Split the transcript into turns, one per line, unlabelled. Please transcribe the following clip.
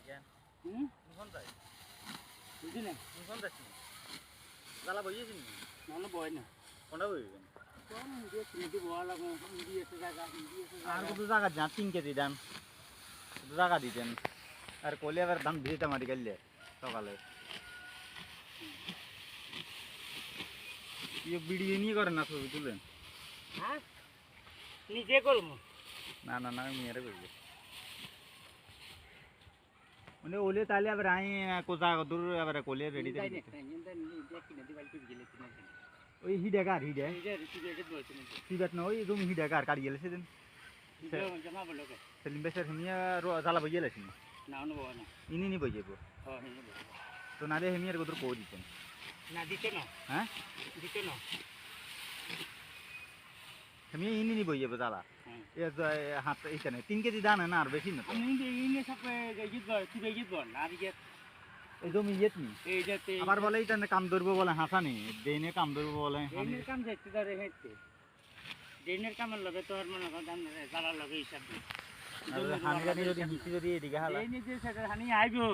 কেন কোন যাই
বুঝলি না
কোন যাচ্ছি জ্বালা বইয়েছি
নাহলে বয় না
কোনটা বইবেন
কম দিয়ে কিনে বয়া লাগো হিন্দি এসে জায়গা
আর কত জায়গা যা 3 কেজি দাম জায়গা দিতেন আর কলে আবার দাম দিতে মারি গেলে সকালে ভিডিও নিয়ে করেন না ছবি তুলেন
হ্যাঁ নিজে করবো
না না না মেয়েরে করবে মানে ওলে তাহলে আবার আই কোজা দূর আবার কোলে রেডি
যাই
দিতে
না ইন্দা নিজে কিনে দিবাল কি গেলে কিনে
ওই হিডাকার হিডে
নিজে রিসিভে বলছেন
সিবাত না ওই রুম হিডাকার কাটি গেলে সেদিন
জমা বলো কে
সেলিম বেসার হেমিয়া জ্বালা বইয়ে গেলেছেন
না অন্য বয় না
ইনি নি বই যাবো
হ্যাঁ হিন্দি বয়
তো নালে হেমিয়ার কত কো দিতেন
না দিতে না
হ্যাঁ
দিতে না
হেমিয়া ইনি নি বই যাবো জ্বালা এ হাত এইখানে 3 কেজি দানা না আর বেশি না তো
আমি ইংলিশ সাথে গিয়ে বল তুই গিয়ে বল আর গিয়ে
এই জমি ইয়েত নি
এই যাতে
আবার বলে এটা কাম ধরবো বলে হাসা নি দেনে কাম ধরবো বলে
ড্রেনের কাম যাচ্ছে ধরে হেঁটে ড্রেনের কামের লগে তোর মনে কর জ্বালার লগে হিসাব নেই
হানি জানি যদি হিসি যদি এদিকে হালা
এই যে সেটা হানি আইবো